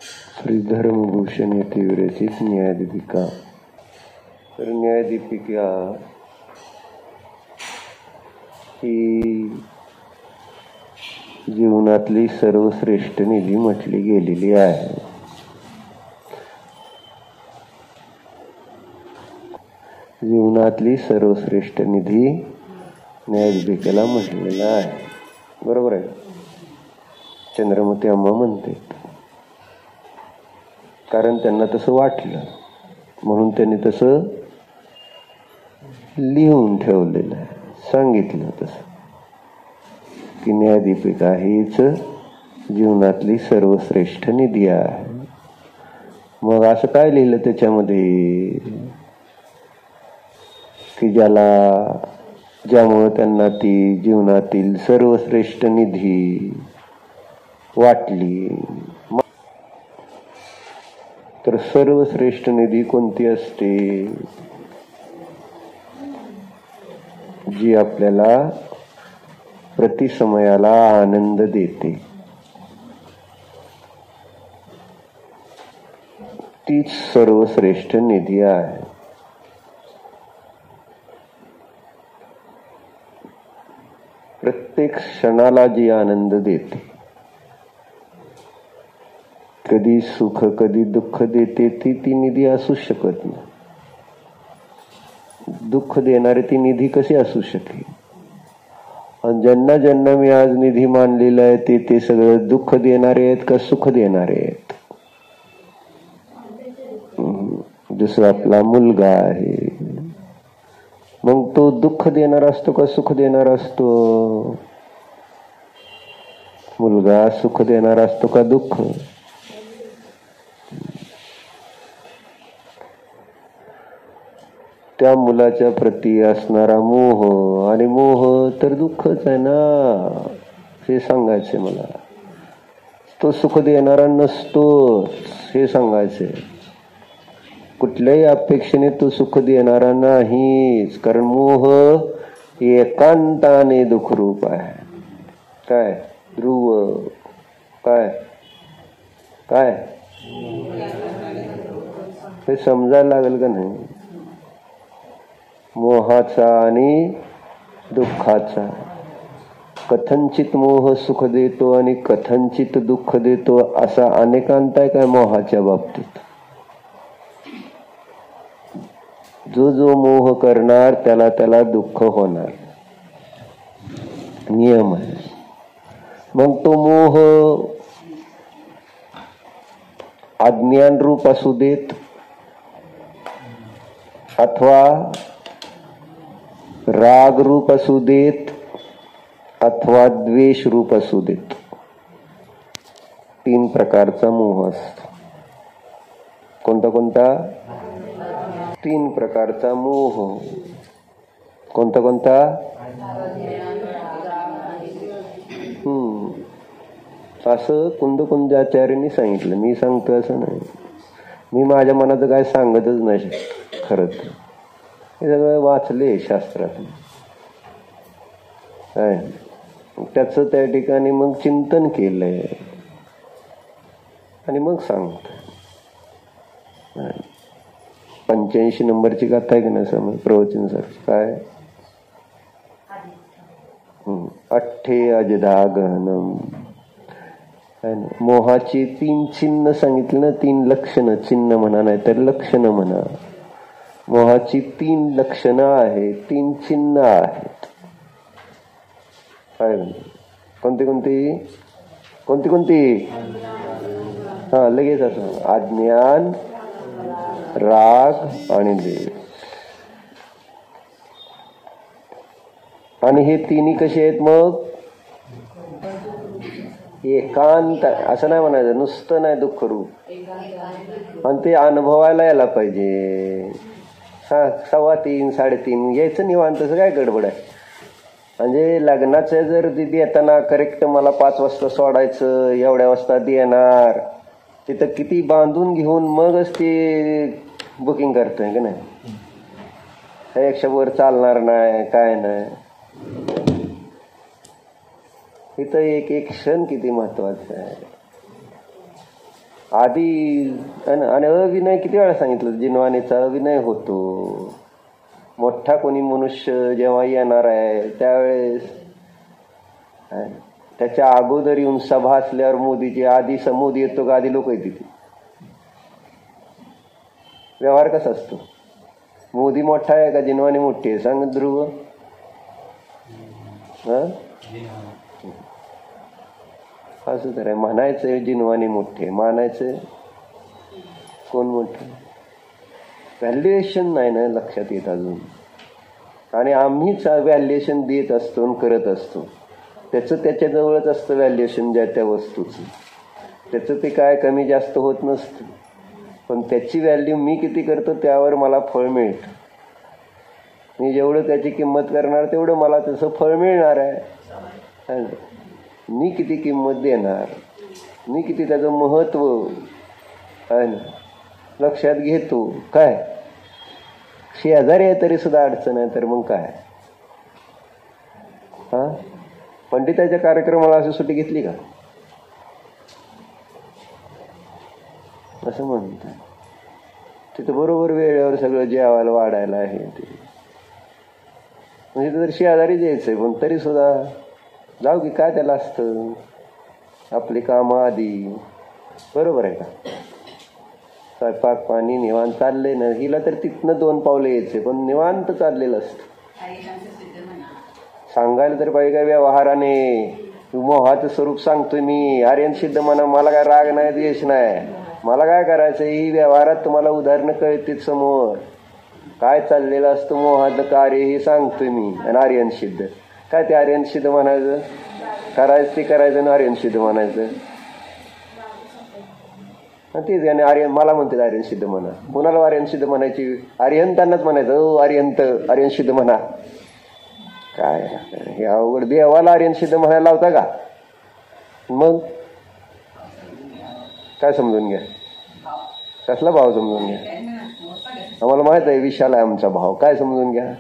श्री धर्मभूषण येथे विरचित न्यायदीपिका. तर न्यायदीपिका ही जीवनातली सर्वश्रेष्ठ निधी म्हटली गेलेली आहे. जीवनातली सर्वश्रेष्ठ निधी न्यायदीपिकेला म्हटलेला आहे. बरोबर आहे. चंद्रमती अम्मा म्हणते, कारण त्यांना तसं वाटलं म्हणून त्यांनी तसं लिहून ठेवलेलं आहे, सांगितलं तसं की न्यायदीपिका हीच जीवनातली सर्वश्रेष्ठ निधी आहे. मग असं काय लिहिलं त्याच्यामध्ये की ज्यामुळे त्यांना ती जीवनातील सर्वश्रेष्ठ निधी वाटली. तर सर्वश्रेष्ठ निधी कोणती असते? जी आपल्याला प्रतिसमयाला आनंद देते, तीच सर्वश्रेष्ठ निधी आहे. प्रत्येक क्षणाला जी आनंद देते, कधी सुख कधी दुःख देते, ती निधी असू शकत नाही. दुःख देणारे ती निधी कशी असू शकेल? आणि ज्यांना मी आज निधी मानलेला आहे ते सगळं दुःख देणारे आहेत का सुख देणारे आहेत? जसं आपला मुलगा आहे, मग तो दुःख देणार असतो का सुख देणार असतो? मुलगा सुख देणार असतो का दुःख? त्या मुलाच्या प्रती असणारा मोह, आणि मोह तर दुःखच आहे ना, हे सांगायचे मला. तो सुख देणारा नसतोच हे सांगायचे. कुठल्याही अपेक्षेने तो सुख देणारा नाहीच, कारण मोह एकांताने दुःखरूप आहे. काय ध्रुव? काय काय हे समजायला लागेल का नाही? मोहाचा आणि दुःखाचा. कथनचित मोह सुख देतो आणि कथनचित दुःख देतो, असा अनेकांत आहे काय मोहाच्या बाबतीत? जो मोह करणार त्याला दुःख होणार, नियम आहे. मग तो मोह अज्ञान रूप असू देत अथवा राग रूप असू देत अथवा द्वेष रूप असू देत, 3 प्रकारचा मोह असतो. कोणता? 3 प्रकारचा मोह. कोणता? असं कुंदकुंजाचार्यांनी सांगितलं. मी सांगतो असं नाही. मी माझ्या मनाचं काय सांगतच नाही खरं तर. हे सगळं वाचले शास्त्रात, त्याच त्या ठिकाणी मग चिंतन केलंय आणि मग सांगतो. 85 नंबरची गाथा आहे की नाही समज प्रवचन सर? काय अठ्ठे अजदा गहनम. मोहाची 3 चिन्ह सांगितली ना, 3 लक्षणं. चिन्ह म्हणा नाही तर लक्षणं म्हणा. मोहाची 3 लक्षणं आहेत, 3 चिन्ह आहेत. काय कोणती? हा लगेच असं अज्ञान, राग आणि द्वेष. आणि हे 3 कसे आहेत? मग एकांत, असं नाही म्हणायचं, नुसतं नाही दुःख रूप. आणि ते अनुभवायला यायला पाहिजे. 3.25 3.5 यायचं निवांत. काय गडबड आहे? म्हणजे लग्नाचं जर देताना करेक्ट मला 5 वाजता सोडायचं, एवढ्या वाजता देणार, तिथं किती बांधून घेऊन मगच ते बुकिंग करतोय की नाही? त्यापेक्षा वर चालणार नाही, काय नाही. इथं एक क्षण किती महत्वाचा आहे. आधी आणि अविनय किती वेळा सांगितलं, जिनवानीचा अविनय होतो. मोठा कोणी मनुष्य जेव्हा येणार आहे त्यावेळेस त्याच्या अगोदर येऊन सभा असल्यावर मोदीची आधी मोदी येतो का आधी लोक येते. व्यवहार कसा असतो? मोदी मोठा आहे का जिनवानी मोठी आहे? सांग ध्रुव. असं तर आहे. म्हणायचं जिनवानी मोठे, मानायचं कोण मोठे? व्हॅल्युएशन नाही ना लक्षात येत अजून. आणि आम्हीच व्हॅल्युएशन देत असतो आणि करत असतो. त्याचं त्याच्याजवळच असतं व्हॅल्युएशन ज्या त्या वस्तूचं. त्याचं ते काय कमी जास्त होत नसतं. पण त्याची व्हॅल्यू मी किती करतो त्यावर मला फळ मिळतं. मी जेवढं त्याची किंमत करणार तेवढं मला त्याचं फळ मिळणार आहे. मी किती किंमत देणार, मी किती त्याचं महत्व आहे ना लक्षात घेतो. काय शेजारी आहे तरी सुद्धा अडचण आहे तर मग काय? पंडिताच्या कार्यक्रमाला असं सुट्टी घेतली का? असं म्हणतात. तिथं बरोबर वेळेवर सगळं जेवायला वाढायला आहे ते. म्हणजे तर शेजारी जायचंय पण तरी सुद्धा जाऊ की काय त्याला असतं. आपली कामं आधी बरोबर आहे का? स्वयंपाक पाणी निवांत चालले ना. हिला तर तिथनं 2 पावलं यायचे पण निवांत चाललेलं असतं. सांगायला तर पाहिजे काय व्यवहाराने. मोहाचं स्वरूप सांगतोय मी. आर्यन सिद्ध म्हणा, मला काय राग नाही द्वेष नाही. मला काय करायचं ही व्यवहारात तुम्हाला उदाहरणं कळतील समोर. काय चाललेलं असतं मोहाचं कार्य हे सांगतोय मी. आणि आर्यन सिद्ध काय ते आर्यन सिद्ध म्हणायचं, करायचं ते करायचं आणि आर्यन सिद्ध म्हणायचं. तेच आणि आर्यन मला म्हणते आर्यन सिद्ध म्हणा. कोणाला आर्यन सिद्ध म्हणायची? आर्यंतांनाच म्हणायचं आर्यंत आर्यन सिद्ध म्हणा. काय हे अवघड. देवाला आर्यन सिद्ध म्हणायला लावता का? मग काय समजून घ्या. कसला भाव समजून घ्या? आम्हाला माहित आहे विशाल आहे आमचा भाव. काय समजून घ्या?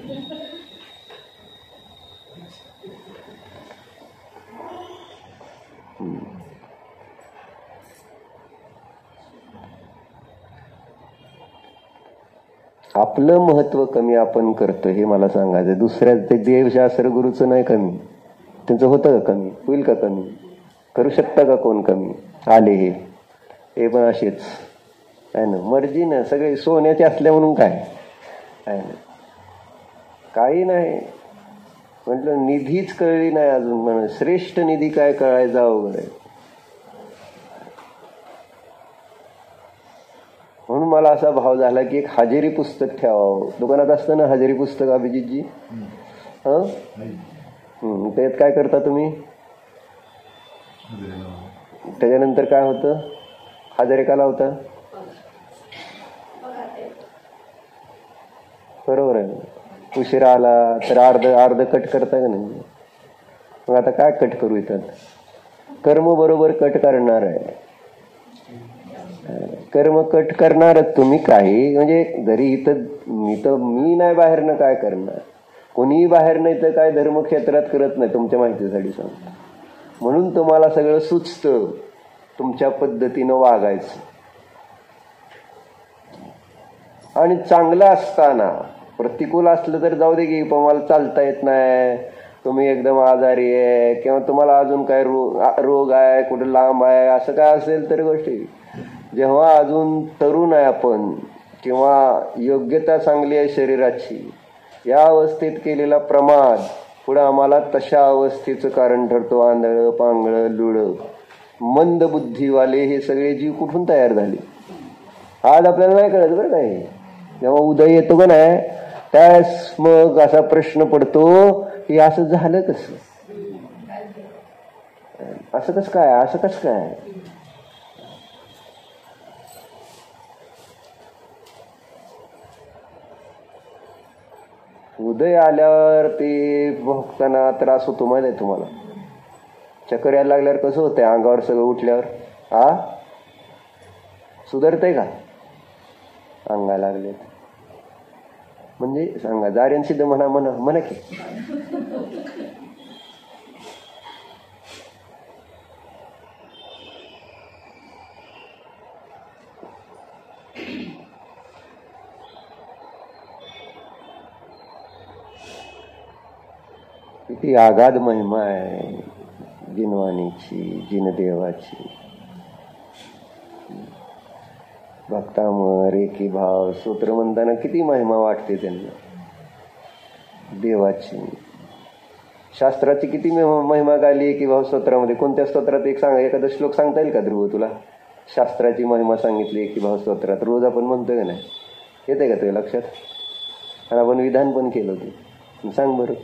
आपलं महत्व कमी आपण करतो हे मला सांगायचं. दुसऱ्या ते देवशास्त्र गुरुचं नाही कमी. त्यांचं होतं का कमी? होईल का कमी? करू शकता का कोण कमी? आले हे पण असेच आहे ना. मर्जी ना सगळे सोन्याचे असल्या म्हणून काय आहे ना. काही नाही म्हटलं. निधीच कळली नाही अजून. म्हणून श्रेष्ठ निधी काय कळायचा अवघड आहे. म्हणून मला असा भाव झाला की एक हजेरी पुस्तक ठेवावं. दुकानात असतं ना हजेरी पुस्तक अभिजितजी. त्यात काय करता तुम्ही? त्याच्यानंतर काय होतं? हजेरी का लावता? बरोबर आहे. उशिरा आला तर अर्ध कट करता का नाही? मग आता काय कट करू इथं? कर्म बरोबर कट करणार आहे. कर्म कट करणारच तुम्ही. काही म्हणजे जरी इथं मी नाही बाहेरनं काय करणार. कोणीही बाहेर नाही तर काय धर्मक्षेत्रात करत नाही. तुमच्या माहितीसाठी सांगतो. म्हणून तुम्हाला सगळं सुचतं. तुमच्या पद्धतीनं वागायचं. आणि चांगलं असताना प्रतिकूल असलं तर जाऊ दे की पण मला चालता येत नाही, तुम्ही एकदम आजारी आहे किंवा तुम्हाला अजून काय रोग आहे, कुठे लांब आहे, असं काय असेल तर गोष्टी. जेव्हा अजून तरुण आहे आपण किंवा योग्यता चांगली आहे शरीराची, या अवस्थेत केलेला प्रमाद पुढे आम्हाला तशा अवस्थेचं कारण ठरतो. आंधळं पांगळं लुळं मंद बुद्धीवाले हे सगळे जीव कुठून तयार झाले आज आपल्याला नाही कळत बरं. काय जेव्हा उदय येतो का नाही त्यास मग असा प्रश्न पडतो की असं झालं कसं, असं कसं काय, असं कसं काय. उदय आल्यावर ते भोगताना त्रास होतो माहिती आहे तुम्हाला. चक्कर यायला लागल्यावर कसं होतंय, अंगावर सगळं उठल्यावर सुधारतंय का अंगाला लागले म्हणजे सांगा. जार्यन सिद्ध म्हणा की किती आगाध महिमा आहे जिनवाणीची, जिनदेवाची. भक्तामर एकी भाव सूत्र म्हणताना किती महिमा वाटते त्यांना देवाची. शास्त्राची किती महिमा गाली एकी भाव स्तोत्रामध्ये. कोणत्या स्तोत्रात एक सांगा, एखादा श्लोक सांगता येईल का ध्रुव तुला? शास्त्राची महिमा सांगितली एकी भाव स्तोत्रात. रोज आपण म्हणतोय का नाही? येते का तुझ्या लक्षात? आणि आपण विधान पण केलं होतं. सांग बरं,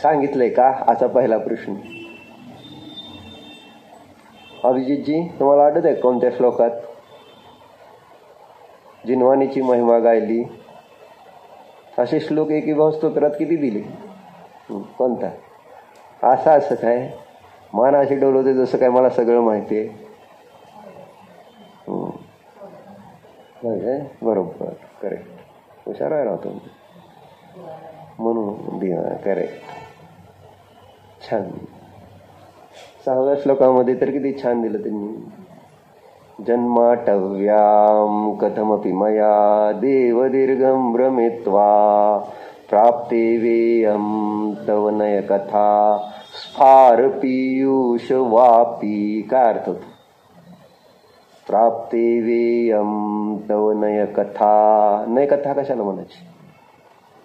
सांगितलंय का? असा पहिला प्रश्न. अभिजितजी, तुम्हाला आठवत आहे कोणत्या श्लोकात जिनवाणीची महिमा गायली? असे श्लोक एकी भाव स्तोत्रात किती दिले? कोणता? असं काय मान अशी डोलवते जसं काय मला सगळं माहिती आहे. बरोबर, करेक्ट, हुशार आहे राहतो म्हणून करेक्ट. छान. 6व्या श्लोकामध्ये तर किती छान दिलं त्यांनी. जन्माटव्याम कथमपि मया देव दीर्घं भ्रमित्वा प्राप्ते वेयं तव नय कथा स्फार पीयूष वापी. काय अर्थ होतो? प्राप्ते वेयं तव नय कथा. नय कथा कशाला म्हणायची?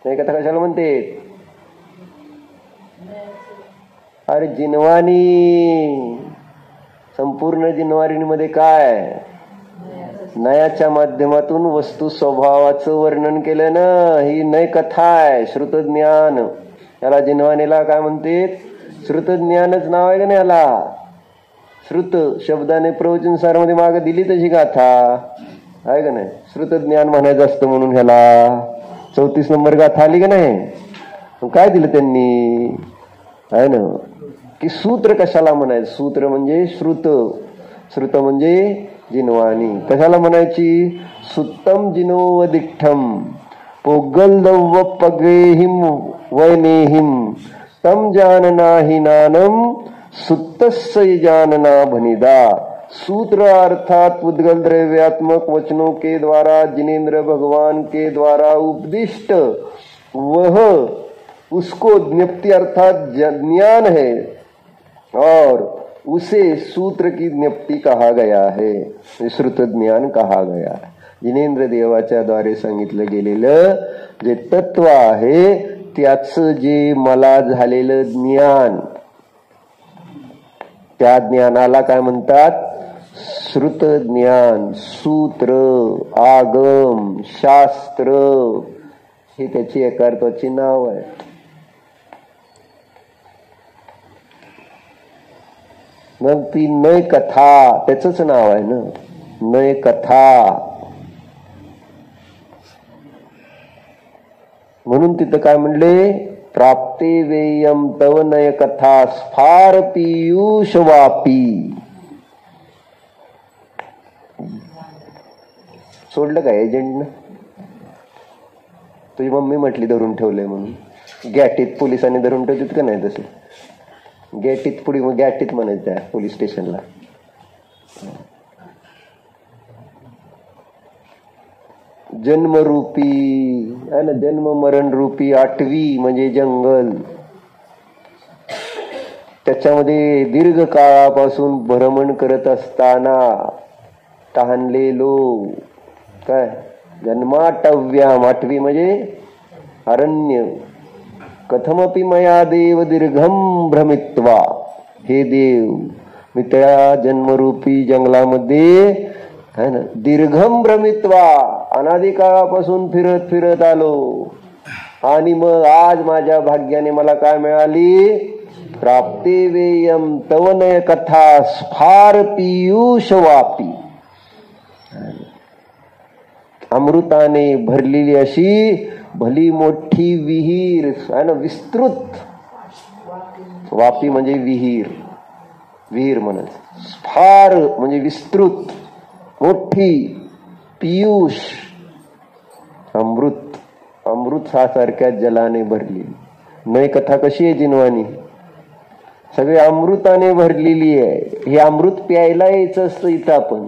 नय कथा कशाला म्हणते? अरे जिनवाणी, संपूर्ण जिनवाणीमध्ये काय नयाच्या माध्यमातून वस्तू स्वभावाचं वर्णन केलं ना. ही नय कथा आहे, श्रुतज्ञान. याला जिनवाणीला काय म्हणते? श्रुतज्ञानच नाव आहे का नाही याला? श्रुत शब्दाने प्रवचन सार मध्ये मागे दिली तशी गाथा आहे का नाही? श्रुतज्ञान म्हणायचं असतं म्हणून ह्याला 34 नंबर गाथा आली का नाही? काय दिलं त्यांनी आहे ना की सूत्र कशाला म्हणायचं? सूत्र म्हणजे श्रुत, श्रुत म्हणजे जिनवाणी. कशाला म्हणायची? सुत्तम जिनोवदिठ्ठम पोगलदव्व पगेहिम वैनेहिम तम जाननाहि नानम सुत्तस्य जानना भनिदा. सूत्र अर्थात उद्गल द्रव्यात्मक वचनों के द्वारा जिनेन्द्र भगवान के द्वारा उपदिष्ट वह उसको ज्ञप्ति अर्थात ज्ञान है और उसे सूत्र की ज्ञप्ति कहा गया है, श्रुत ज्ञान कहा गया है. जिनेंद्र देवाच्या द्वारे सांगितलं गेलेलं जे तत्व आहे त्याच जे मला झालेलं ज्ञान, त्या ज्ञानाला काय म्हणतात? श्रुत ज्ञान. सूत्र, आगम, शास्त्र हे त्याची एकार्थाची नाव आहे. मग ती नय कथा त्याच नाव आहे ना, नय कथा. म्हणून तिथं काय म्हणले? प्राप्ते वेयम तव नय कथा स्फार पीयूष वापी. सोडलं का एजंटनं? तुझी मम्मी म्हटली धरून ठेवलंय म्हणून. गॅटीत पोलिसांनी धरून ठेवतात का नाही तसे? गॅटीत पुढे मग गॅटीत म्हणायचं आहे पोलीस स्टेशनला. जन्मरूपी आहे ना, जन्म मरण रूपी 8वी म्हणजे जंगल. त्याच्यामध्ये दीर्घ काळापासून भ्रमण करत असताना तहानलेलो काय जन्माटव्याम 8वी म्हणजे अरण्य. कथमपि मया देव दीर्घम भ्रमित्वा. हे देव, मी त्या जन्मरूपी जंगलामध्ये है ना दीर्घम भ्रमित्वा अनादी काळापासून फिरत फिरत आलो. आणि मग आज माझ्या भाग्याने मला काय मिळाली? प्राप्ते वेयम तव नय कथा स्फार पीयूष वापी. अमृताने भरलेली अशी भली मोठी विहीर आहे ना, विस्तृत. वापी म्हणजे विहीर, विहीर म्हणत. स्फार म्हणजे विस्तृत मोठी. पीयूष अमृत, अमृत सारख्या जलाने भरली. नय कथा कशी आहे जिनवाणी? सगळे अमृताने भरलेली आहे. हे अमृत प्यायला यायचं असतं इथं. आपण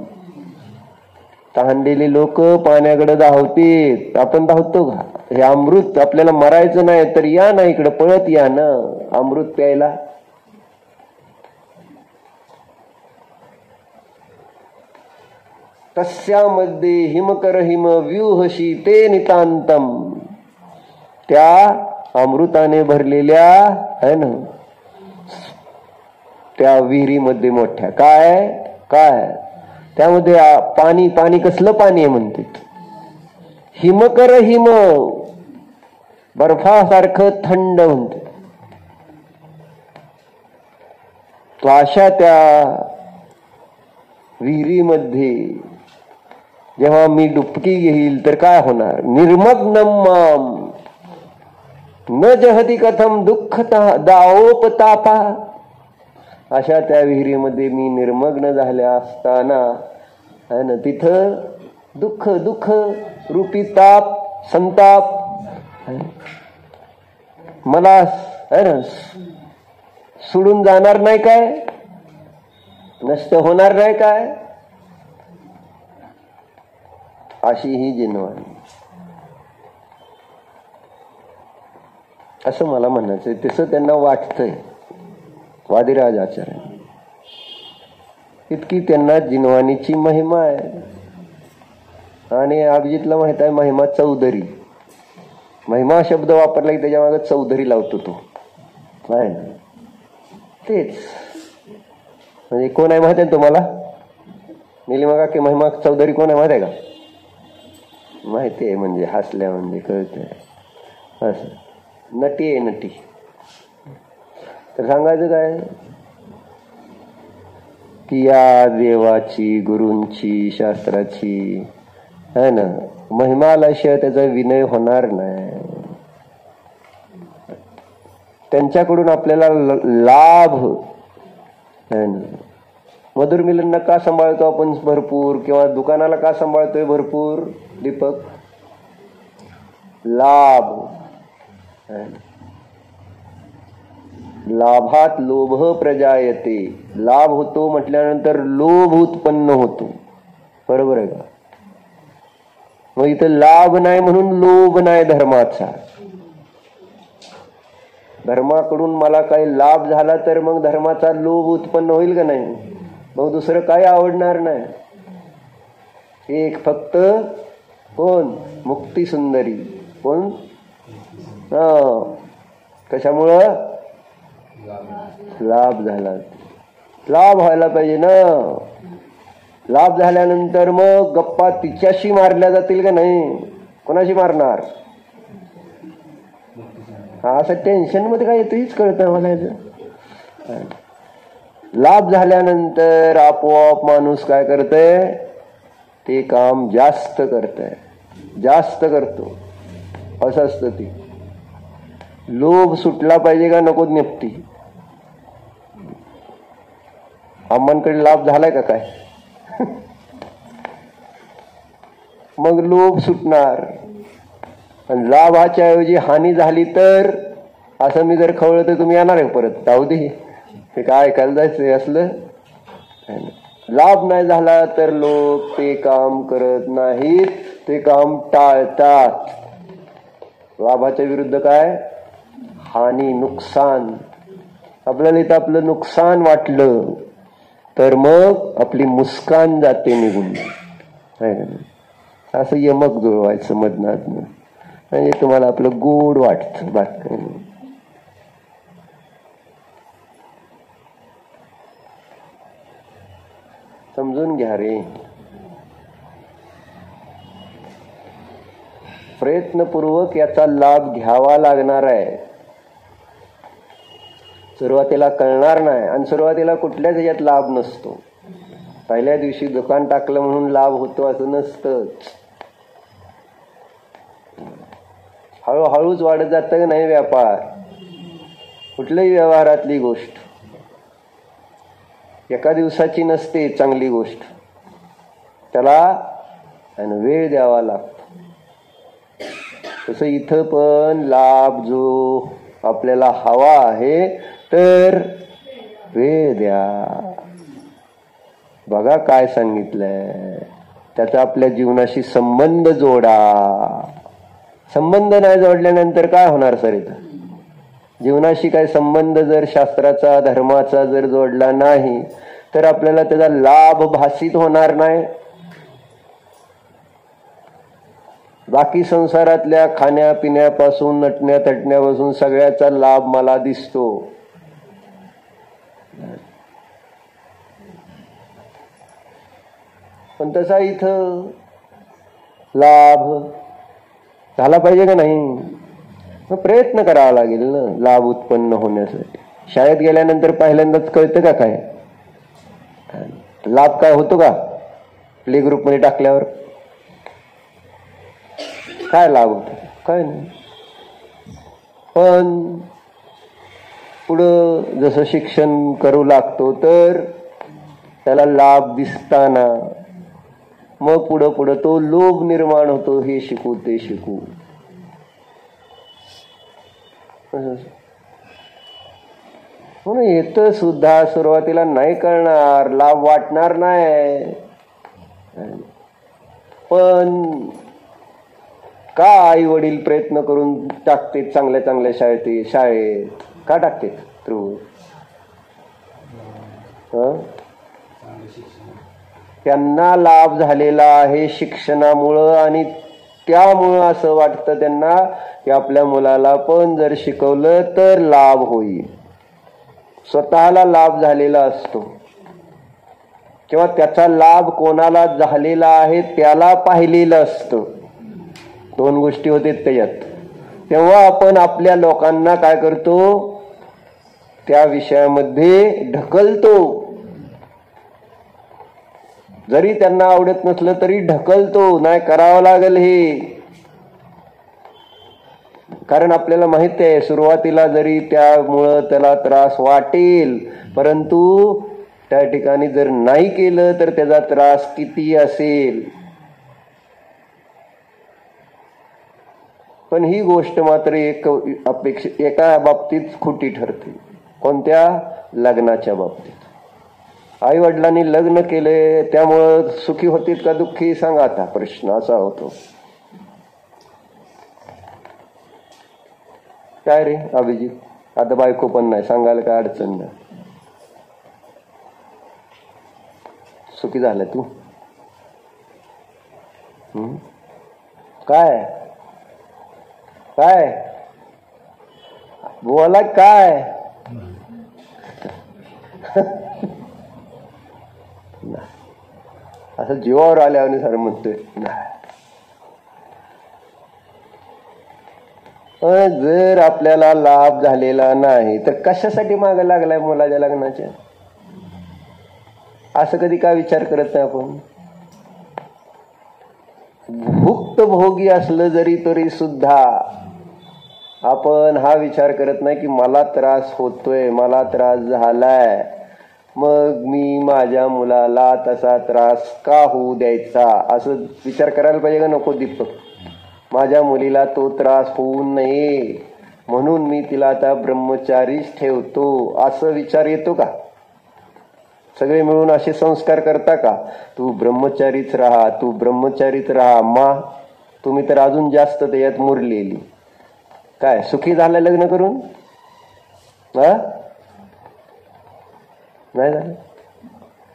तहानलेले लोक पाण्याकडे धावते, आपण धावतो का? हे अमृत आपल्याला मरायचं नाही तर या ना इकडे, पळत या ना अमृत प्यायला. तस्यामध्ये हिमकर हिम व्यूहशी ते नितांतम. त्या अमृताने भरलेल्या आहे ना त्या विहिरीमध्ये मोठ्या काय काय त्यामध्ये पाणी. पाणी कसलं पाणी आहे म्हणते, हिमकर हिम, बर्फासारखं थंड म्हणते. तो अशा त्या विहिरीमध्ये जेव्हा मी डुबकी घेईल तर काय होणार. निर्मग्नम माम न जहती कथम दुःख दाओपतापा. अशा त्या विहिरीमध्ये मी निर्मग्न झाल्या असताना आहे ना तिथं दुःख दुःख रूपी ताप संताप मला आहे ना सोडून जाणार नाही काय, नष्ट होणार नाही काय. अशी ही जिनवाणी. असं मला म्हणायचंय. तसं त्यांना वाटतंय वादिराज आचार्य. इतकी त्यांना जिनवाणीची महिमा आहे. आणि अभिजितला माहित आहे महिमा चौधरी. महिमा शब्द वापरला की त्याच्या मागे चौधरी लावतो तो. नाही तेच म्हणजे कोण आहे माहित आहे तुम्हाला. निलिमा काकी महिमा चौधरी कोण आहे माहित आहे का. माहिती आहे म्हणजे हसल्या म्हणजे कळत आहे. असं नटी आहे नटी. तर सांगायचं काय की या देवाची गुरूंची शास्त्राची है ना महिमा आल्याशिवाय त्याचा विनय होणार नाही. त्यांच्याकडून आपल्याला लाभ है ना. मधुर मिलनला का सांभाळतो आपण भरपूर, किंवा दुकानाला का सांभाळतोय भरपूर दीपक. लाभ. लाभात लोभ प्रजायते. लाभ होतो म्हटल्यानंतर लोभ उत्पन्न होतो. बरोबर आहे का. मग इथं लाभ नाही म्हणून लोभ नाही धर्माचा. धर्माकडून मला काही लाभ झाला तर मग धर्माचा लोभ उत्पन्न होईल का नाही. मग दुसरं काही आवडणार नाही. एक फक्त कोण मुक्ती सुंदरी. कोण कशामुळं लाभ झाला. लाभ व्हायला पाहिजे ना. लाभ झाल्यानंतर मग गप्पा तिच्याशी मारल्या जातील का नाही. कोणाशी मारणार. असं टेन्शन मध्ये काय येतं हेच कळत नाही मला याचं. लाभ झाल्यानंतर आपोआप माणूस काय करतय ते काम जास्त करतय, जास्त करतो. असं असतं ते. लोभ सुटला पाहिजे का नको नेपती. आम्हांकडे लाभ झालाय का काय. मग लोभ सुटणार. आणि लाभाच्या ऐवजी हानी झाली तर असं मी जर खवळलं तर तुम्ही येणार आहे परत. जाऊ दे हे काय ऐकायला जायचंय असलं. लाभ नाही झाला तर लोक ते काम करत नाहीत, ते काम टाळतात. लाभाच्या विरुद्ध काय हानी नुकसान. आपल्याला इथं आपलं नुकसान वाटलं तर मग आपली मुस्कान जाते निघून. असं यमक जुळवायचं मधनात म्हणजे तुम्हाला आपलं गोड वाटतं. बाकी काही नाही. समजून घ्या रे. प्रयत्नपूर्वक याचा लाभ घ्यावा लागणार आहे. सुरुवातीला कळणार नाही. आणि सुरुवातीला कुठल्याच ह्याच्यात लाभ नसतो. पहिल्या दिवशी दुकान टाकलं म्हणून लाभ होतो असं नसतंच. हळूहळूच वाढत जातं नाही व्यापार. कुठल्याही व्यवहारातली गोष्ट एका दिवसाची नसते चांगली गोष्ट. त्याला वेळ द्यावा लागतो. तसं इथं पण लाभ जो आपल्याला हवा आहे तर वेळ द्या. बघा काय सांगितलंय त्याचा आपल्या जीवनाशी संबंध जोडा. संबंध नाही जोडल्यानंतर काय होणार सर? इथं जीवनाशी काय संबंध जर शास्त्राचा धर्माचा जर जोडला नाही तर आपल्याला त्याचा लाभ भासित होणार नाही. बाकी संसारातल्या खाण्यापिण्यापासून नटण्या तटण्यापासून सगळ्याचा लाभ मला दिसतो. पण तसा इथं लाभ झाला पाहिजे का नाही? मग प्रयत्न करावा लागेल ना लाभ उत्पन्न होण्यासाठी. शाळेत गेल्यानंतर पहिल्यांदाच कळतं का काय लाभ काय होतो का? प्ले ग्रुप मध्ये टाकल्यावर काय लाभ होतो? काय नाही. पण पुढं जसं शिक्षण करू लागतो तर त्याला लाभ दिसताना मग पुढं पुढं तो लोभ निर्माण होतो, हे शिकू ते शिकू. म्हणून येतं सुद्धा सुरुवातीला नाही कळणार, लाभ वाटणार नाही. पण का आई वडील प्रयत्न करून टाकते चांगल्या चांगल्या शाळेत का टाकते? त्यांना लाभ झालेला आहे शिक्षणामुळं आणि त्यामुळं असं वाटतं त्यांना की आपल्या मुलाला पण जर शिकवलं तर लाभ होईल. स्वतःला लाभ झालेला असतो किंवा त्याचा लाभ कोणाला झालेला आहे त्याला पाहिलेलं असतं. दोन गोष्टी होते त्याच्यात. तेव्हा आपण आपल्या लोकांना काय करतो? त्या विषयामध्ये ढकलतो. जरी त्यांना आवडत नसलं तरी ढकलतो, नाही करावं लागेल हे. कारण आपल्याला माहिती आहे सुरुवातीला जरी त्यामुळं त्याला त्रास वाटेल परंतु त्या ठिकाणी जर नाही केलं तर त्याचा त्रास किती असेल. पण ही गोष्ट मात्र एका बाबतीत खोटी ठरते. कोणत्या? लग्नाच्या बाबतीत. आई वडिलांनी लग्न केले त्यामुळं सुखी होतील का दुःखी? सांगा. आता प्रश्न असा होतो. काय रे अभिजित, आता बायको पण नाही, सांगायला काय अडचण नाही, सुखी झाला तू? काय काय बोला काय? असं जीवावर आल्यावर सर म्हणतोय जर आपल्याला लाभ झालेला नाही तर कशासाठी माग लागलाय मुलाच्या लग्नाच्या? असं कधी काय विचार करत नाही आपण? भुक्तभोगी असलं जरी तरी सुद्धा आपण हा विचार करत नाही की मला त्रास होतोय, मला त्रास झालाय, मग मी माझ्या मुलाला तसा त्रास का होऊ द्यायचा असं विचार करायला पाहिजे का नको? दीपक, माझ्या मुलीला तो त्रास होऊ नये म्हणून मी तिला आता ब्रह्मचारीच ठेवतो असं विचार येतो का? सगळे मिळून असे संस्कार करता का? तू ब्रह्मचारीच राहा, तू ब्रह्मचारीच राहा. मा तुम्ही तर अजून जास्त त्याच्यात मुरलेली. काय सुखी झालं लग्न करून? नाही झालं?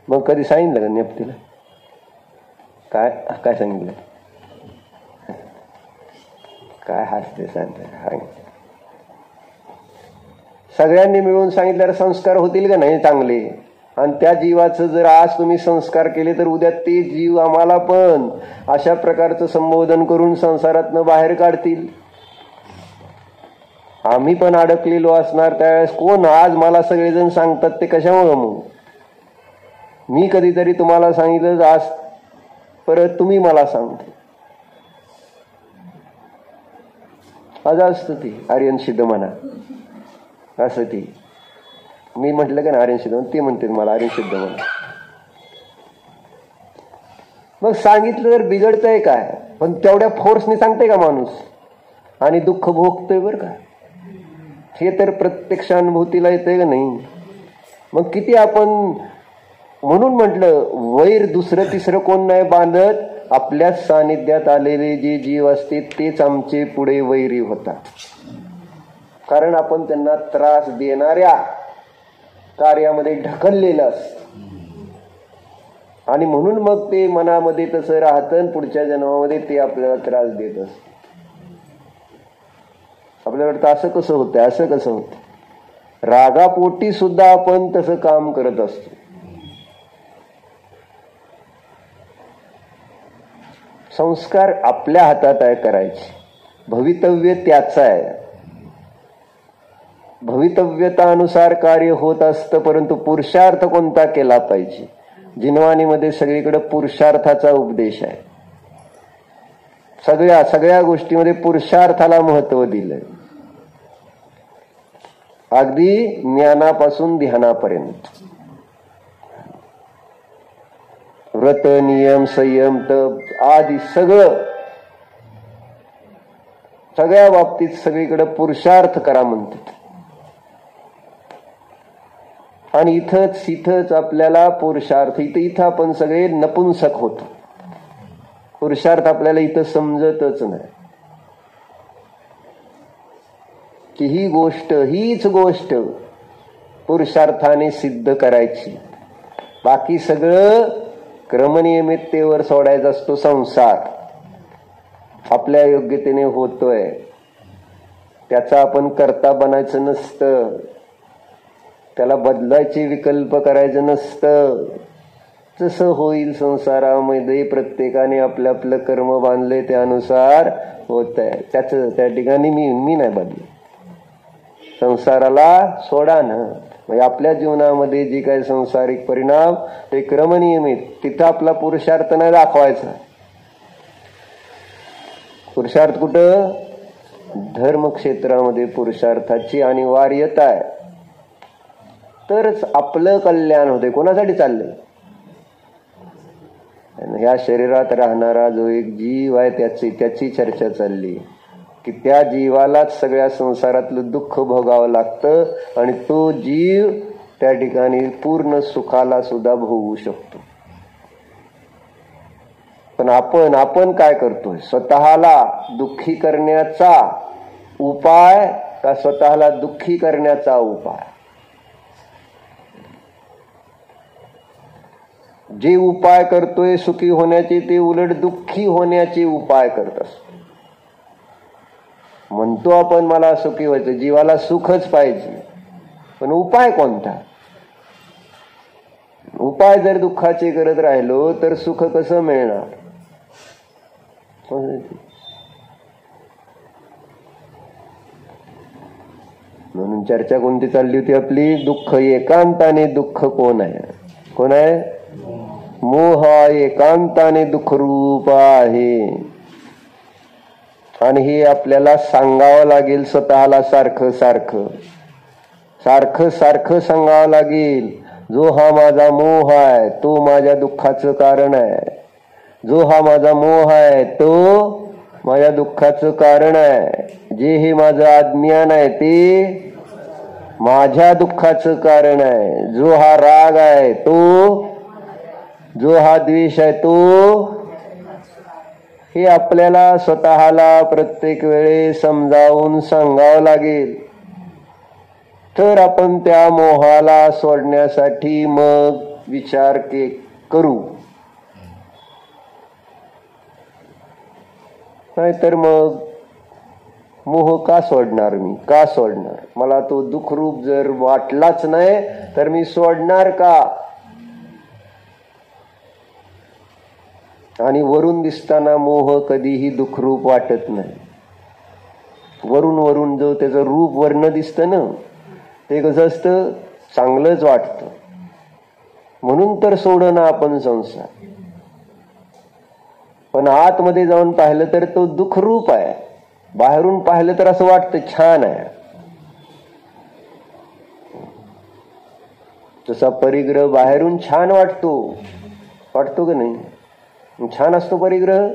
मग कधी सांगितलं का नेपतीला? काय काय सांगितलं? काय हसते सांगते? सगळ्यांनी मिळून सांगितल्यावर संस्कार होतील का नाही चांगले? आणि त्या जीवाचं जर आज तुम्ही संस्कार केले तर उद्या ते जीव आम्हाला पण अशा प्रकारचं संबोधन करून संसारातनं बाहेर काढतील. आम्ही पण अडकलेलो असणार त्यावेळेस. कोण आज मला सगळेजण सांगतात ते कशामुळं? मग मी कधीतरी तुम्हाला सांगितलं, आज परत तुम्ही मला सांगते. आज असतं ती आर्यन सिद्ध म्हणा असं ती मी म्हटलं का ना आर्यन सिद्ध, ते म्हणते मला आर्यन सिद्ध म्हणा. मग सांगितलं तर बिघडतंय काय? पण तेवढ्या फोर्सने सांगते का माणूस? आणि दुःख भोगतोय बरं का. हे तर प्रत्यक्ष अनुभूतीला येतंय का नाही? मग किती आपण म्हणून म्हटलं वैर दुसरं तिसरं कोण नाही बांधत आपल्याच सानिध्यात आलेले जे जीव असते तेच आमचे पुढे वैरी होतात, कारण आपण त्यांना त्रास देणाऱ्या कार्यामध्ये ढकललेलं असतं. आणि म्हणून मग ते मनामध्ये तसं राहतं, पुढच्या जन्मामध्ये ते आपल्याला त्रास देत असत. आपल्याला वाटतं असं कसं होतं, असं कसं होतं. रागापोटी सुद्धा आपण तसं काम करत असतो. संस्कार आपल्या हातात आहे करायचे, भवितव्य त्याचं आहे. भवितव्यतानुसार कार्य होत असतं, परंतु पुरुषार्थ कोणता केला पाहिजे. जिनवाणीमध्ये सगळीकडे पुरुषार्थाचा उपदेश आहे. सगळ्या गोष्टीमध्ये पुरुषार्थाला महत्व दिलंय, अगदी ज्ञानापासून ध्यानापर्यंत. व्रत, नियम, संयम, तप आदी सगळ्या बाबतीत सगळीकडे पुरुषार्थ करा म्हणतात. आणि इथंच आपल्याला पुरुषार्थ, इथं आपण सगळे नपुंसक होतो. पुरुषार्थ आपल्याला इथं समजतच नाही की हीच गोष्ट पुरुषार्थाने सिद्ध करायची. बाकी सगळं क्रमनियमिततेवर सोडायचा असतो. संसार आपल्या योग्यतेने होतोय, त्याचा आपण कर्ता बनायचं नसतं, त्याला बदलायचे विकल्प करायचं नसतं. जसं होईल संसारामध्ये प्रत्येकाने आपलं आपलं कर्म बांधले त्यानुसार होत आहे. त्या ठिकाणी मी नाही बदल. संसाराला सोडा ना. म्हणजे आपल्या जीवनामध्ये जे काही संसारिक परिणाम ते क्रमनियमित, तिथं आपला पुरुषार्थ नाही दाखवायचा. पुरुषार्थ कुठं? धर्मक्षेत्रामध्ये पुरुषार्थाची अनिवार्यता आहे. तरच आपलं कल्याण होते. कोणासाठी चाललंय? ह्या शरीरात राहणारा जो एक जीव आहे त्याची चर्चा चालली की त्या जीवालाच सगळ्या संसारातलं दुःख भोगावं लागतं आणि तो जीव त्या ठिकाणी पूर्ण सुखाला सुद्धा भोगू शकतो. पण आपण काय करतोय? स्वतःला दुःखी करण्याचा उपाय का स्वतःला दुःखी करण्याचा उपाय? जे उपाय करतोय सुखी होण्याचे ते उलट दुःखी होण्याचे उपाय करत असतो. म्हणतो आपण मला सुखी व्हायचं, जीवाला सुखच पाहिजे, पण उपाय कोणता? उपाय जर दुःखाचे करत राहिलो तर सुख कसं मिळणार? म्हणून चर्चा कोणती चालली होती आपली? दुःख एकांताने दुःख कोण आहे? कोण आहे? मोह एकांताने दुःख रूप आहे. आणि हे आपल्याला सांगावं लागेल स्वतःला, सारखं सांगावं लागेल. जो हा माझा मोह आहे तो माझ्या दुःखाचं कारण आहे. जो हा माझा मोह आहे तो माझ्या दुःखाचं कारण आहे. जे हे माझं अज्ञान आहे ते माझ्या दुःखाचं कारण आहे. जो हा राग आहे तो, जो हा द्वेष आहे तो, हे आपल्याला स्वतःला प्रत्येक वेळे समजावून सांगावं लागेल. तर आपण त्या मोहाला सोडण्यासाठी मग विचार करू. नाहीतर मग मोह का सोडणार? मी का सोडणार? मला तो दुःखरूप जर वाटलाच नाही तर मी सोडणार का? आणि वरून दिसताना मोह कधीही दुःखरूप वाटत नाही. वरून जो त्याचं रूप वर्ण दिसतं ना, ते कसं असतं? चांगलंच वाटतं. म्हणून तर सोडना आपण संसार. पण आतमध्ये जाऊन पाहिलं तर तो दुःखरूप आहे. बाहेरून पाहिलं तर असं वाटतं छान आहे. तसा परिग्रह बाहेरून छान वाटतो की नाही? छान असतो परिग्रह.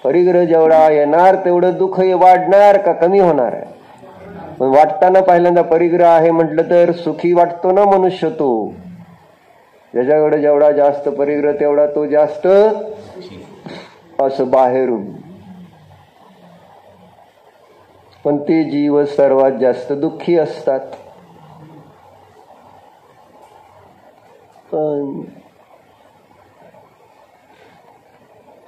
परिग्रह जेवढा येणार तेवढं दुःख वाढणार का कमी होणार आहे? पण वाटताना पहिल्यांदा परिग्रह आहे म्हटलं तर सुखी वाटतो ना मनुष्य तो. ज्याच्याकडे जेवढा जास्त परिग्रह तेवढा तो जास्त असं बाहेरून. पण ते जीव सर्वात जास्त दुःखी असतात. पण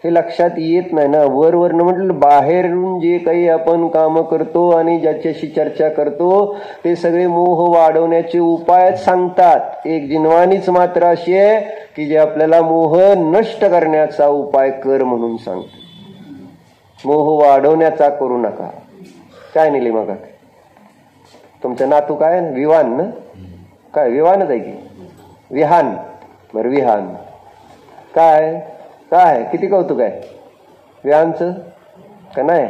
हे लक्षात येत नाही ना. वरवरनं म्हटलं बाहेरून जे काही आपण काम करतो आणि ज्याच्याशी चर्चा करतो ते सगळे मोह वाढवण्याचे उपाय सांगतात. एक जिनवानीच मात्र अशी आहे की जे आपल्याला मोह नष्ट करण्याचा उपाय कर म्हणून सांगते. मोह वाढवण्याचा करू नका. काय नेली मग तुमचं नातू काय विवान ना, काय विवानच आहे की विहान. बर विहान काय काय किती कौतुक आहे विहानचं का नाही.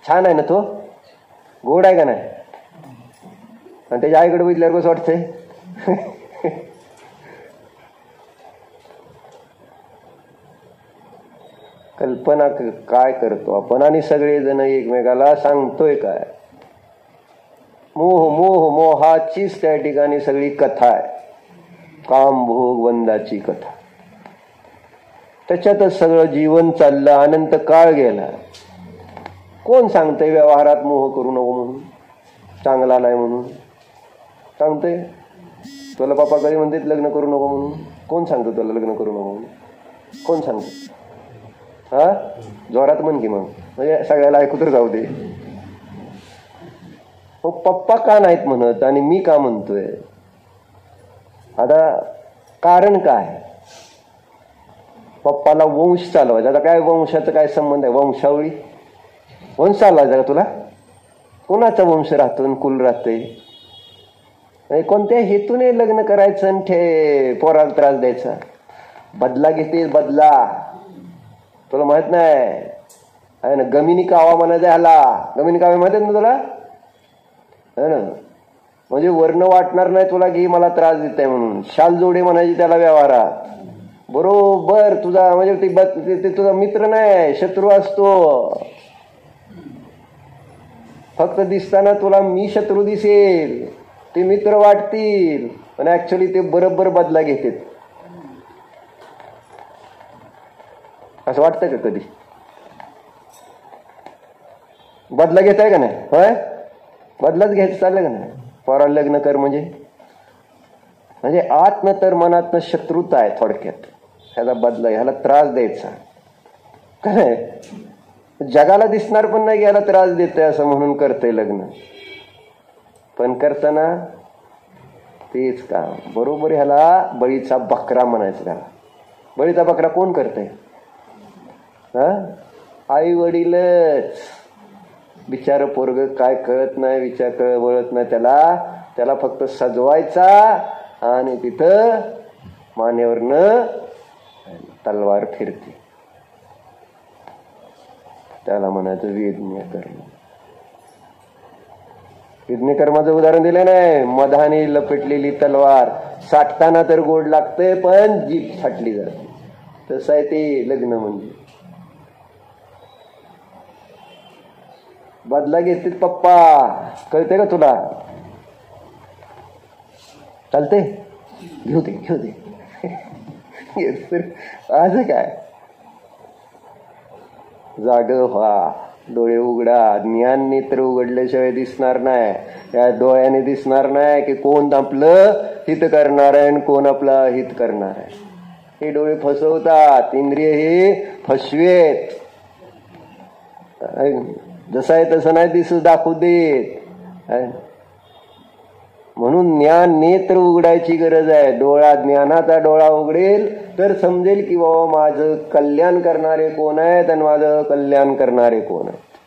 छान आहे ना तो, गोड आहे का नाही. आणि त्याच्या आईकडे बघितल्यावर कसं वाटतंय. कल्पना काय करतो आपण आणि सगळेजण एकमेकाला सांगतोय काय. मोह मोह मोहाचीच त्या ठिकाणी सगळी कथा आहे. काम भोग बंदाची कथा. त्याच्यातच सगळं जीवन चाललं. अनंत काळ गेला. कोण सांगतंय व्यवहारात मोह करू नको म्हणून, चांगला नाही म्हणून सांगतंय. तुला बापा कधी म्हणते लग्न करू नको म्हणून. कोण सांगतो तुला लग्न करू नको म्हणून. कोण सांगतो. हा जोरात म्हण की मग, म्हणजे सगळ्याला ऐकू तर जाऊ दे. मग पप्पा का नाहीत म्हणत आणि मी का म्हणतोय. आता कारण काय. पप्पाला वंश चालवायचा. आता काय वंशाचा काय संबंध आहे. वंशावळी वंश चालवायचा का तुला. कोणाचा वंश राहतो आणि कुल राहतोय. कोणत्या हेतूने लग्न करायचं आणि पोराला त्रास द्यायचा. बदला घेते बदला. तुला माहित नाही ना. गमिनी कावा म्हणायचा ह्याला. गमिनी कावा माहित ना तुला है ना. म्हणजे वर्ण वाटणार नाही तुला की मला त्रास देत आहे म्हणून. शाल जोडे म्हणायची त्याला व्यवहारात. बरोबर तुझा म्हणजे ते तुझा मित्र नाही शत्रू असतो. फक्त दिसताना तुला मी शत्रू दिसेल, ते मित्र वाटतील, पण ऍक्च्युअली ते बरोबर बदला घेतात. असं वाटतं का कधी. बदला घेत आहे का नाही. होय बदलाच घ्यायचं चाललं का नाही. पोराला लग्न कर म्हणजे आतनं तर मनातनं शत्रुता आहे थोडक्यात. ह्याला बदला, ह्याला त्रास द्यायचा. काय जगाला दिसणार पण नाही की ह्याला त्रास देतोय असं म्हणून करतंय लग्न. पण करताना तेच काम बरोबर. ह्याला बळीचा बकरा म्हणायचं. त्याला बळीचा बकरा कोण करतंय. आई वडीलच. बिचार पोरग काय कळत नाही, विचार वळत नाही त्याला फक्त सजवायचा आणि तिथं मानेवरनं तलवार फिरते. त्याला म्हणायचं वेदनीय कर्म. वेदनीय कर्माचं उदाहरण दिलं नाही. मधाने लपेटलेली तलवार साठताना तर गोड लागते पण जीभ फाटली जाते. तसं आहे ते लग्न म्हणजे. बदला घेते पप्पा. कळते का तुला. चालते घेऊ दे आज काय. जाग व्हा, डोळे उघडा. ज्ञान नेत्र उघडल्याशिवाय दिसणार नाही. या डोळ्याने दिसणार नाही की कोण आपलं हित करणार आहे आणि कोण आपलं हित करणार आहे. हे डोळे फसवतात. इंद्रिय हे फसवेत. जसं आहे तसं नाही दिसू दाखवू देत. म्हणून ज्ञान नेत्र उघडायची गरज आहे. डोळा ज्ञानाचा डोळा उघडेल तर समजेल की बाबा माझं कल्याण करणारे कोण आहेत आणि माझं कल्याण करणारे कोण आहेत.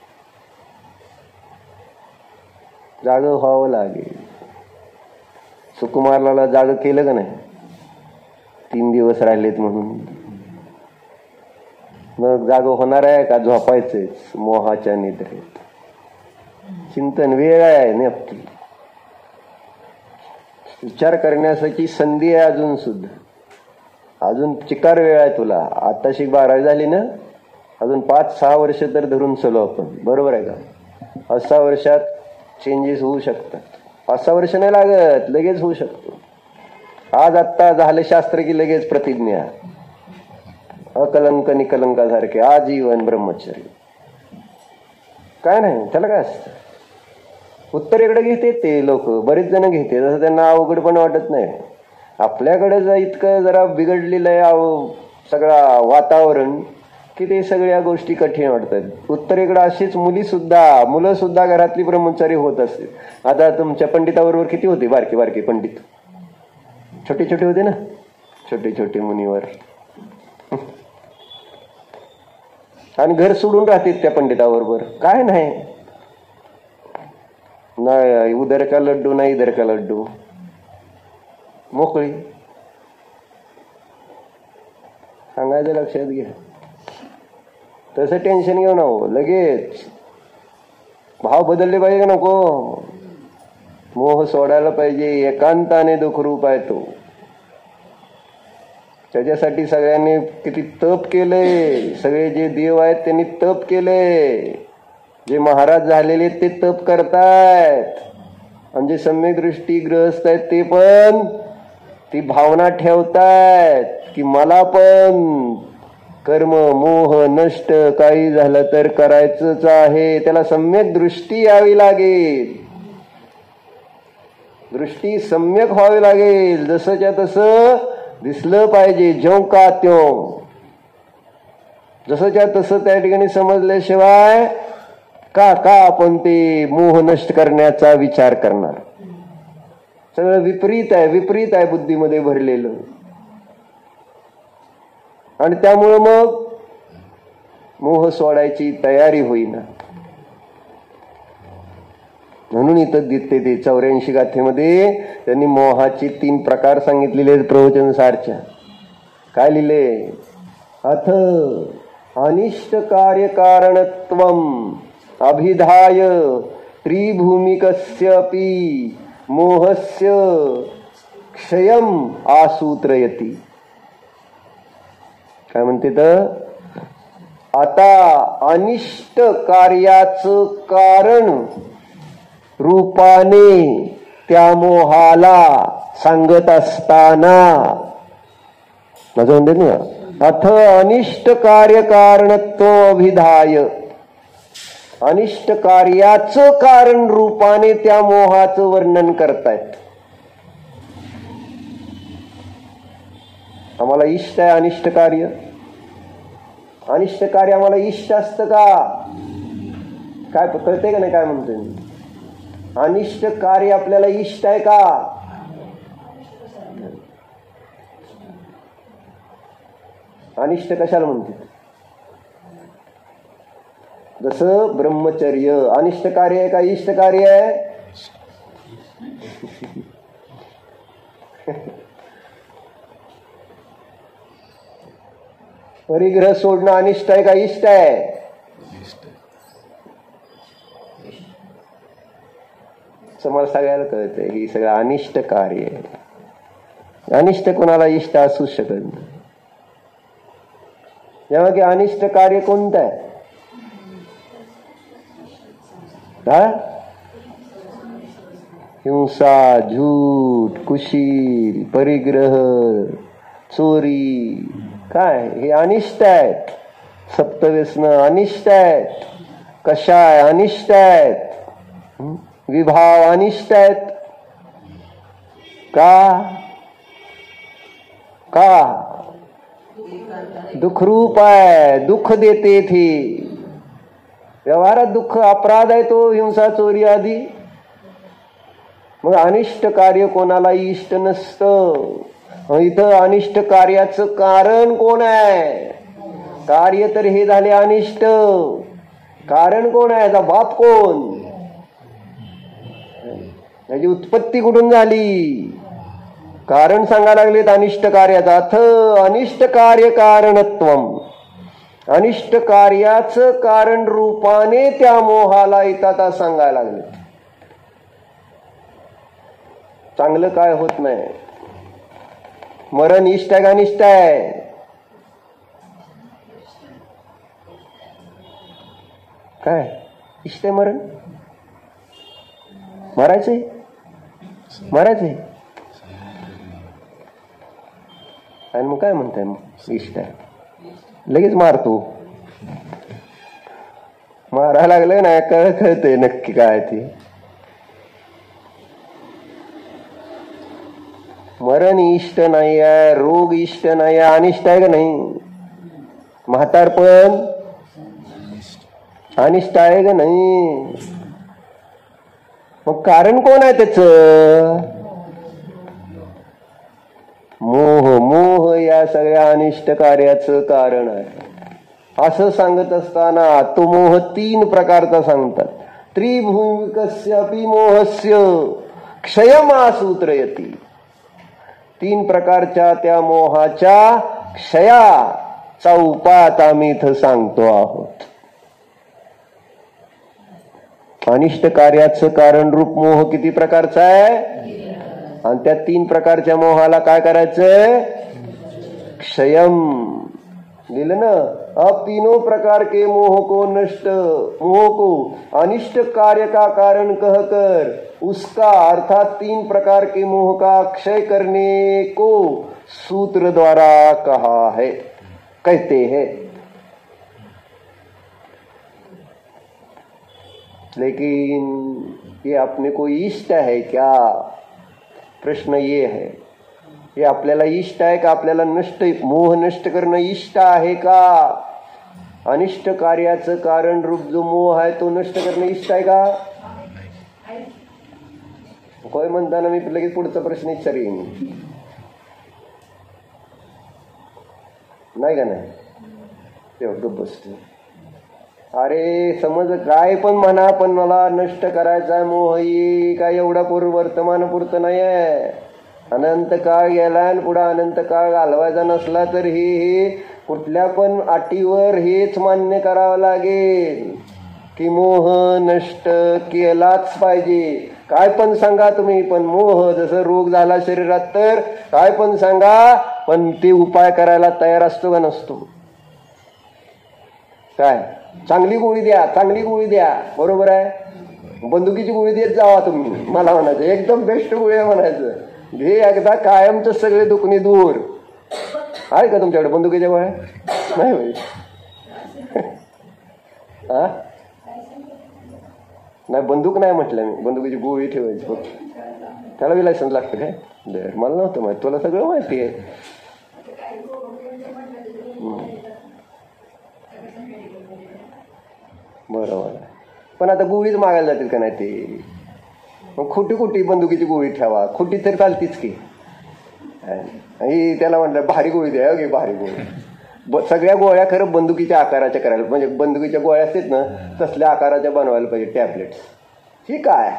जाग व्हावं लागेल. सुकुमारला जाग केलं का नाही. 3 दिवस राहिलेत म्हणून. मग जाग होणार आहे का झोपायचंच मोहाच्या निद्रेत. चिंतन वेळ आहे नक्की. विचार करण्यासाठी संधी आहे अजून सुद्धा. अजून चिकार वेळ आहे तुला. आताशी 12वी झाली ना. अजून 5-6 वर्ष तर धरून चलो आपण. बरोबर आहे का. 5-6 वर्षात चेंजेस होऊ शकतात. 5-6 वर्ष नाही लागत, लगेच होऊ शकतो. आज आत्ता झालं शास्त्र की लगेच प्रतिज्ञा, अकलंक निकलंकासारखे आजीवन ब्रह्मचर्य. काय नाही, त्याला काय असतं. उत्तरेकडे घेते ते लोक, बरेच जण घेते, तसं त्यांना अवघड पण वाटत नाही. आपल्याकडे इतकं जरा बिघडलेलं आहे सगळं वातावरण की ते सगळ्या गोष्टी कठीण वाटतात. उत्तरेकडे अशीच मुलं सुद्धा घरातली ब्रह्मचारी होत असते. आता तुमच्या पंडिताबरोबर किती होते बारके बारके पंडित, छोटे छोटे होते ना, छोटे छोटे मुनीवर, आणि घर सोडून राहते त्या पंडिताबरोबर. काय नाही, नाही उधर का लड्डू नाही इधर का लड्डू, मोकळी. सांगायचं लक्षात घ्या. तसं टेन्शन घेऊ नको, लगेच भाव बदलले पाहिजे का नको. मोह सोडायला पाहिजे. एकांताने दुःखरूप आहे तो. त्याच्यासाठी सगळ्यांनी किती तप केलंय. सगळे जे देव आहेत त्यांनी तप केलंय. जे महाराज झालेले ते तप करतायत. आणि जे सम्यक दृष्टी ग्रहस्थ आहेत ते पण ती भावना ठेवतायत की मला पण कर्म मोह नष्ट काही झालं तर करायचंच आहे. त्याला सम्यक दृष्टी यावी लागेल. दृष्टी सम्यक व्हावी लागेल. जसंच्या तसं दिसलं पाहिजे. ज्यो का त्यों, जसंच्या तसं त्या ठिकाणी समजल्याशिवाय का आपण ते मोह नष्ट करण्याचा विचार करणार. सगळं विपरीत आहे बुद्धीमध्ये भरलेलं. आणि त्यामुळं मग मोह सोडायची तयारी होईना. म्हणून इथं दिसते ते 84 गाथेमध्ये त्यांनी मोहाचे 3 प्रकार सांगितलेले प्रवचन सारच्या. काय लिहिले? अथ अनिष्ट कार्य कारणत्वम अभिधाय त्रिभूमिकस्यपि मोहस्य क्षयम आसूत्रयति. काय म्हणते तर, आता अनिष्ट कार्याचं कारण रूपाने त्या मोहाला सांगत असताना माझं म्हणते ना, अथ अनिष्ट कार्य कारणत्व अभिधाय, अनिष्ट कार्याचं कारण रूपाने त्या मोहाचं वर्णन करतायत. आम्हाला इष्ट आहे अनिष्ट कार्य. अनिष्ट कार्य आम्हाला इष्ट असतं का? काय कळते का नाही काय म्हणतोय मी? अनिष्ट कार्य आपल्याला इष्ट आहे का? अनिष्ट कशाला म्हणते? जसं ब्रह्मचर्य अनिष्ट कार्य आहे का इष्ट कार्य आहे? परिग्रह सोडणं अनिष्ट आहे का इष्ट आहे? मला सगळ्याला कळतंय ही सगळं अनिष्ट कार्य आहे. अनिष्ट कोणाला इष्ट असू शकत नाही. जेव्हा की अनिष्ट कार्य कोणतं आहे? हिंसा, झूठ, कुशील, परिग्रह, चोरी, काय हे अनिष्ट आहेत. सप्तव्यसन अनिष्ट आहेत. कषाय अनिष्ट आहेत. विभाव अनिष्ट आहेत. का दुःखरूप आहे. दुःख देते थे. व्यवहारात दुःख अपराध आहे तो, हिंसा चोरी आदी. मग अनिष्ट कार्य कोणाला इष्ट नसतं. इथं अनिष्ट कार्याचं कारण कोण आहे? कार्य तर हे झाले अनिष्ट. कारण कोण आहे? याचा बाप कोण? याची उत्पत्ती कुठून झाली? कारण सांगायला लागलेत अनिष्ट कार्याचा. अथ अनिष्ट कार्य कारणत्वम, अनिष्ट कार्याचं कारण रूपाने त्या मोहाला येतात सांगायला लागले. चांगलं काय होत नाही. मरण इष्ट आहे का अनिष्ट आहे? काय इष्ट आहे? मरण मरायचंय. आणि मग काय म्हणताय मग इष्ट आहे लगेच मारतो. मारायला लागलं ना कळतंय नक्की काय ते. मरण इष्ट नाही आहे, रोग इष्ट नाही आहे, अनिष्ट आहे का नाही? म्हातारपण अनिष्ट आहे का नाही? मग कारण कोण आहे त्याच? मोह. मोह या सगळ्या अनिष्ट कार्याचं कारण आहे. असं सांगत असताना तो मोह 3 प्रकारचा सांगतात. त्रिभूमिकस्यापि मोहस्य क्षयमासूत्रयति. 3 प्रकारच्या त्या मोहाच्या क्षयाचा उपाय आता आम्ही इथं सांगतो आहोत. अनिष्ट कार्याचं कारण रूप मोह किती प्रकारचा आहे? आणि त्या 3 प्रकारच्या मोहाला काय करायचंय? क्षयम. दिलं ना. अब तीनों प्रकार के मोह को नष्ट, मोह को अनिष्ट कार्य का कारण कहकर उसका अर्थात 3 प्रकार के मोह का क्षय करने को सूत्र द्वारा कहा है, कहते हैं. लेकिन ये अपने को इष्ट है क्या? प्रश्न ये है. हे आपल्याला इष्ट आहे का? आपल्याला नष्ट मोह नष्ट करणं इष्ट आहे का? अनिष्ट कार्याचं कारण रूप जो मोह आहे तो नष्ट करणं इष्ट आहे का? कोय म्हणताना मी लगेच पुढचा प्रश्न विचारीन नाही का? नाही तेवढं बसतो. अरे समज काय पण म्हणा, पण मला नष्ट करायचा मोह ही काय एवढा वर्तमान पुरतं नाही आहे. अनंत काळ गेला आणि पुढे अनंत काळ घालवायचा नसला तर हे कुठल्या पण अटीवर हेच मान्य करावं लागेल की मोह नष्ट केलाच पाहिजे. काय पण सांगा तुम्ही, पण मोह जसं रोग झाला शरीरात तर काय पण सांगा, पण ते उपाय करायला तयार असतो का नसतो? काय चांगली गोळी द्या, चांगली गोळी द्या, बरोबर आहे. बंदुकीची गोळी देत जावा तुम्ही, मला म्हणायचं एकदम बेस्ट गोळी आहे म्हणायचं. हे एकदा कायमच सगळे दुखणी दूर. आहे का तुमच्याकडे बंदुकीच्या गोळ्या? नाही भाई. हा नाही बंदूक नाही म्हटलं मी, बंदुकीची गोळी ठेवायची फक्त. त्याला बी लायसन्स लागतं काय? मला नव्हतं माहिती, तुला सगळं माहिती आहे. बरोबर. पण आता गोळीच मागायला जातील का नाही ते? मग खोटी खोटी बंदुकीची गोळी ठेवा, खोटी तर चालतीच की. त्याला म्हटलं भारी गोळी द्या, ओके भारी गोळी. सगळ्या गोळ्या खरं बंदुकीच्या आकाराच्या करायला, म्हणजे बंदुकीच्या गोळ्या असतात ना तसल्या आकाराच्या बनवायला पाहिजे टॅबलेट्स. ही काय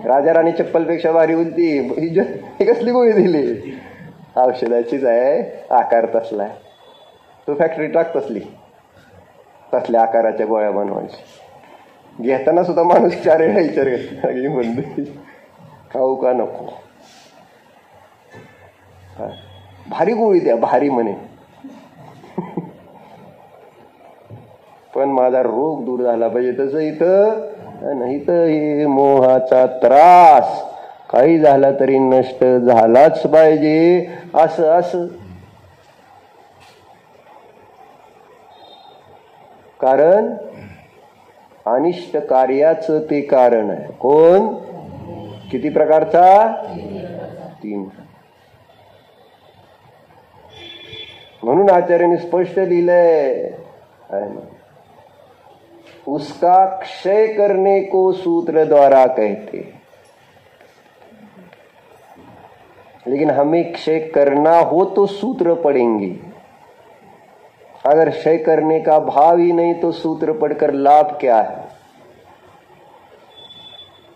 राजा राणी चप्पलपेक्षा भारी होती ही कसली गोळी दिली? औषधाचीच आहे, आकार तसला आहे. तो फॅक्टरी टाक तसल्या आकाराच्या गोळ्या बनवायच्या. घेताना सुद्धा माणूस 4 वेळा विचार करतो बंदुकी खाऊ का नको. भारी गोळी द्या, भारी म्हणे. पण माझा रोग दूर झाला पाहिजे. तसं इथं नाही तर हे मोहाचा त्रास काही झाला तरी नष्ट झालाच पाहिजे. असं कारण अनिष्ट कार्याचं ते कारण आहे. कोण? किती प्रकारचा? 3. म्हणून आचार्याने स्पष्ट लिहिलंय, उसका क्षय करने को सूत्र द्वारा कहते, लेकिन हमें क्षय करना हो तो सूत्र पढ़ेंगे. अगर क्षय करने का भाव ही नहीं तो सूत्र पढ़कर लाभ क्या है?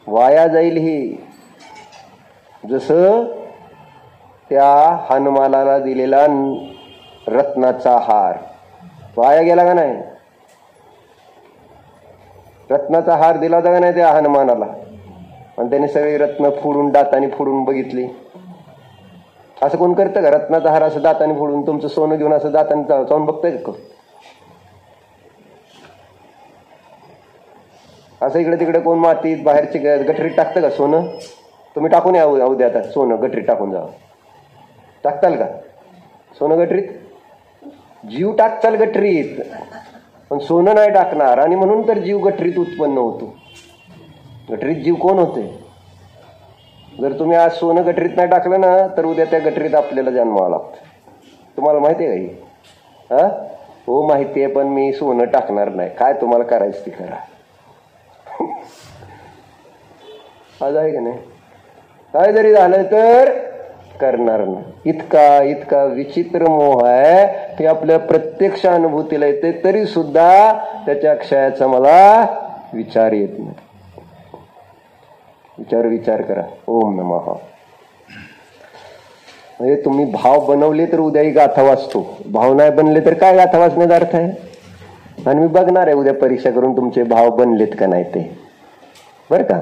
वाया जाईल ही. जसं त्या हनुमानाला दिलेला रत्नाचा हार वाया गेला का नाही? रत्नाचा हार दिला होता का नाही त्या हनुमानाला? आणि त्याने सगळे रत्न फोडून दाताने फोडून बघितली. असं कोण करतं का? रत्नाचा हार असं दाताने फोडून तुमचं सोनं घेऊन असं दाताने जाऊन बघताय का? असं इकडे तिकडे कोण मातीत बाहेरची गठरीत टाकतं का सोनं? तुम्ही टाकून या उद्या आता सोनं गठरीत टाकून जावं. टाकताल का? सोनं गटरीत, जीव टाकचाल गटरीत, पण सोनं नाही टाकणार. आणि म्हणून तर जीव गटरीत उत्पन्न होतो. गटरीत जीव कोण होते? जर तुम्ही आज सोनं गटरीत नाही टाकलं ना, तर उद्या त्या गटरीत आपल्याला जन्मावं लागतं. तुम्हाला माहिती आहे का? हा, हो माहिती आहे, पण मी सोनं टाकणार नाही. काय तुम्हाला करायचं ते करा. आज आहे का नाही? काय जरी झालं तर करणार नाही. इतका इतका विचित्र मोह आहे की आपल्या प्रत्यक्ष अनुभूतीला येते, तरी सुद्धा त्याच्या क्षयाचा मला विचार येत नाही. विचार करा. ओम नमः. म्हणजे तुम्ही भाव बनवले तर उद्याही गाथा वाचतो, भाव नाही बनले तर काय गाथा वाचण्याचा अर्थ आहे? आणि मी बघणार आहे उद्या परीक्षा करून तुमचे भाव बनलेत का नाही ते, बरं का.